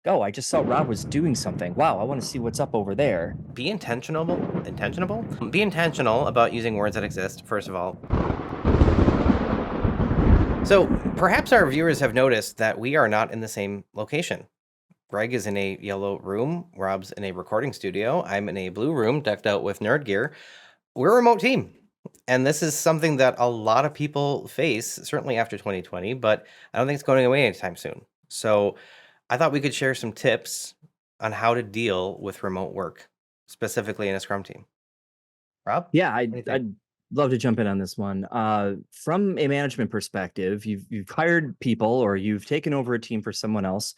oh, I just saw Rob was doing something. Wow, I want to see what's up over there. Be intentional about using words that exist, first of all. So perhaps our viewers have noticed that we are not in the same location. Greg is in a yellow room. Rob's in a recording studio. I'm in a blue room decked out with nerd gear. We're a remote team. And this is something that a lot of people face, certainly after 2020, but I don't think it's going away anytime soon. So I thought we could share some tips on how to deal with remote work, specifically in a Scrum team. Rob, Yeah, what do you think? I'd love to jump in on this one. From a management perspective, you've hired people or you've taken over a team for someone else,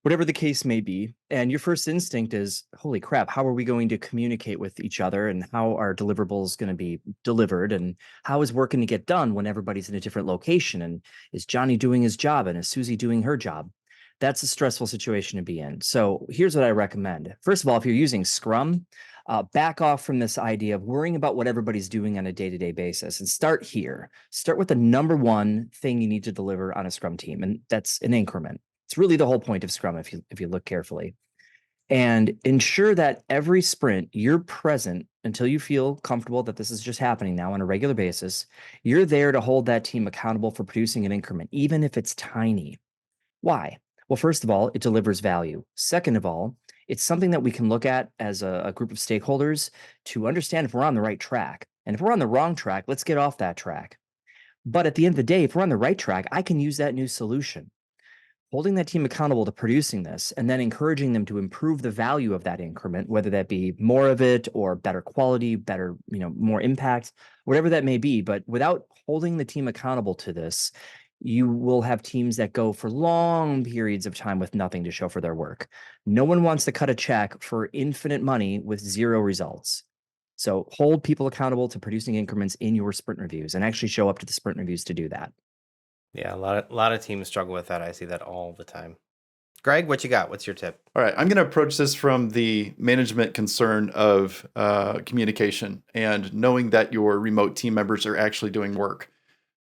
whatever the case may be, and your first instinct is, holy crap, how are we going to communicate with each other and how are deliverables going to be delivered and how is work going to get done when everybody's in a different location and is Johnny doing his job and is Susie doing her job? That's a stressful situation to be in. So here's what I recommend. First of all, if you're using Scrum, back off from this idea of worrying about what everybody's doing on a day-to-day basis and start here. Start with the number one thing you need to deliver on a Scrum team, and that's an increment. It's really the whole point of Scrum if you look carefully. And ensure that every sprint you're present until you feel comfortable that this is just happening now on a regular basis. You're there to hold that team accountable for producing an increment, even if it's tiny. Why? Well, first of all, it delivers value. Second of all, it's something that we can look at as a group of stakeholders to understand if we're on the right track. And if we're on the wrong track, let's get off that track. But at the end of the day, if we're on the right track, I can use that new solution. Holding that team accountable to producing this and then encouraging them to improve the value of that increment, whether that be more of it or better quality, better, more impact, whatever that may be. But without holding the team accountable to this, you will have teams that go for long periods of time with nothing to show for their work. No one wants to cut a check for infinite money with zero results. So hold people accountable to producing increments in your sprint reviews and actually show up to the sprint reviews to do that. Yeah, a lot of teams struggle with that. I see that all the time. Greg, what you got? What's your tip? All right, I'm going to approach this from the management concern of communication and knowing that your remote team members are actually doing work.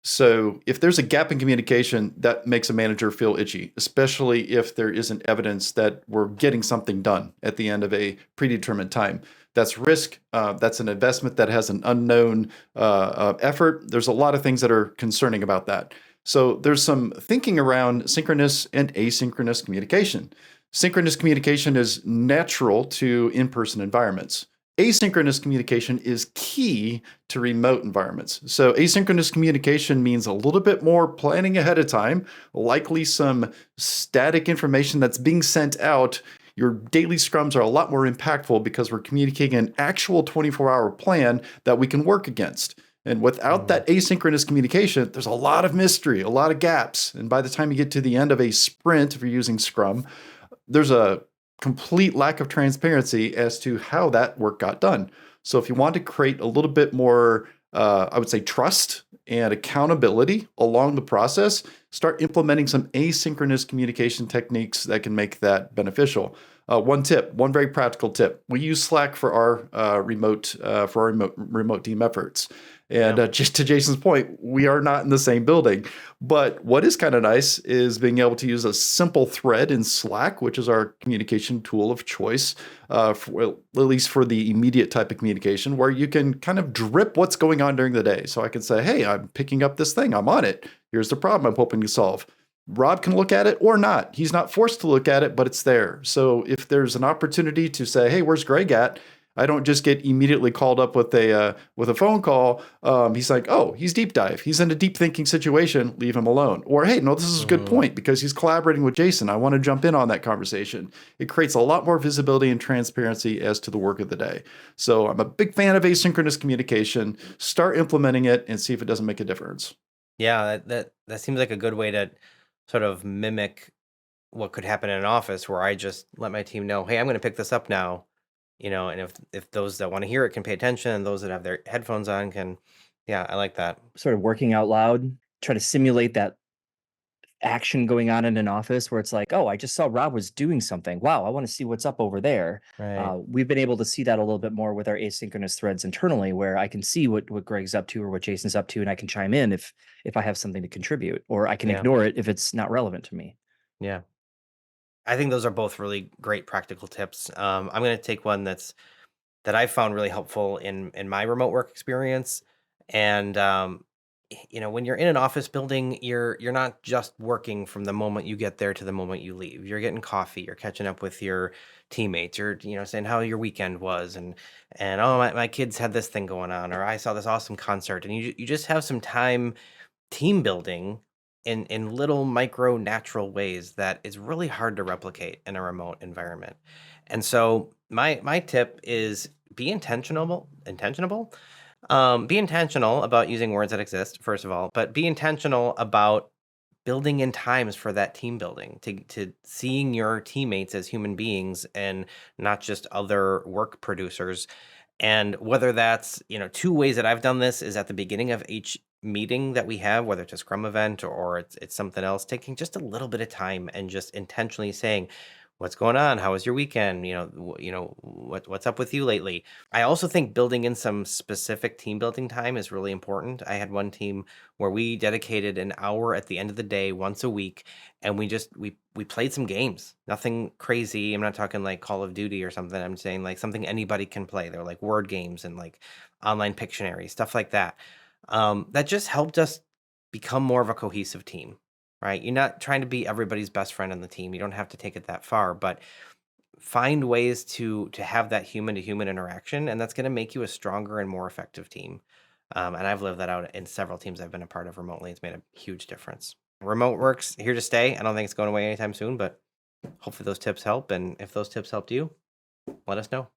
So if there's a gap in communication, that makes a manager feel itchy, especially if there isn't evidence that we're getting something done at the end of a predetermined time. That's risk. That's an investment that has an unknown effort. There's a lot of things that are concerning about that. So there's some thinking around synchronous and asynchronous communication. Synchronous communication is natural to in-person environments. Asynchronous communication is key to remote environments. So asynchronous communication means a little bit more planning ahead of time, likely some static information that's being sent out. Your daily scrums are a lot more impactful because we're communicating an actual 24-hour plan that we can work against. And without that asynchronous communication, there's a lot of mystery, a lot of gaps. And by the time you get to the end of a sprint, if you're using Scrum, there's a complete lack of transparency as to how that work got done. So if you want to create a little bit more, I would say, trust and accountability along the process, start implementing some asynchronous communication techniques that can make that beneficial. One very practical tip. We use Slack for our remote team efforts. And just to Jason's point, we are not in the same building. But what is kind of nice is being able to use a simple thread in Slack, which is our communication tool of choice, at least for the immediate type of communication, where you can kind of drip what's going on during the day. So I can say, hey, I'm picking up this thing. I'm on it. Here's the problem I'm hoping to solve. Rob can look at it or not. He's not forced to look at it, but it's there. So if there's an opportunity to say, hey, where's Greg at? I don't just get immediately called up with a phone call. He's like, oh, he's deep dive. He's in a deep thinking situation. Leave him alone. Or, hey, no, this is a good point because he's collaborating with Jason. I want to jump in on that conversation. It creates a lot more visibility and transparency as to the work of the day. So I'm a big fan of asynchronous communication. Start implementing it and see if it doesn't make a difference. Yeah, that seems like a good way to sort of mimic what could happen in an office where I just let my team know, hey, I'm going to pick this up now. And if those that want to hear it can pay attention and those that have their headphones on can, yeah, I like that. Sort of working out loud, try to simulate that action going on in an office where it's like, oh, I just saw Rob was doing something. Wow, I want to see what's up over there. Right. We've been able to see that a little bit more with our asynchronous threads internally, where I can see what Greg's up to or what Jason's up to, and I can chime in if I have something to contribute, or I can Yeah. ignore it if it's not relevant to me. Yeah. I think those are both really great practical tips. I'm going to take one that I found really helpful in my remote work experience. And when you're in an office building, you're not just working from the moment you get there to the moment you leave. You're getting coffee, you're catching up with your teammates, you're saying how your weekend was, and oh my kids had this thing going on, or I saw this awesome concert, and you just have some time team building in little micro natural ways that is really hard to replicate in a remote environment. And so my tip is be intentional about using words that exist, first of all, but be intentional about building in times for that team building, to seeing your teammates as human beings and not just other work producers. And whether that's, two ways that I've done this is at the beginning of each meeting that we have, whether it's a Scrum event or it's something else, taking just a little bit of time and just intentionally saying, "What's going on? How was your weekend? What's up with you lately?" I also think building in some specific team building time is really important. I had one team where we dedicated an hour at the end of the day once a week, and we played some games. Nothing crazy. I'm not talking like Call of Duty or something. I'm saying like something anybody can play. They're like word games and like online Pictionary, stuff like that. That just helped us become more of a cohesive team, right? You're not trying to be everybody's best friend on the team. You don't have to take it that far, but find ways to have that human to human interaction, and that's going to make you a stronger and more effective team. And I've lived that out in several teams I've been a part of remotely. It's made a huge difference. Remote work's here to stay. I don't think it's going away anytime soon, but hopefully those tips help. And if those tips helped you, let us know.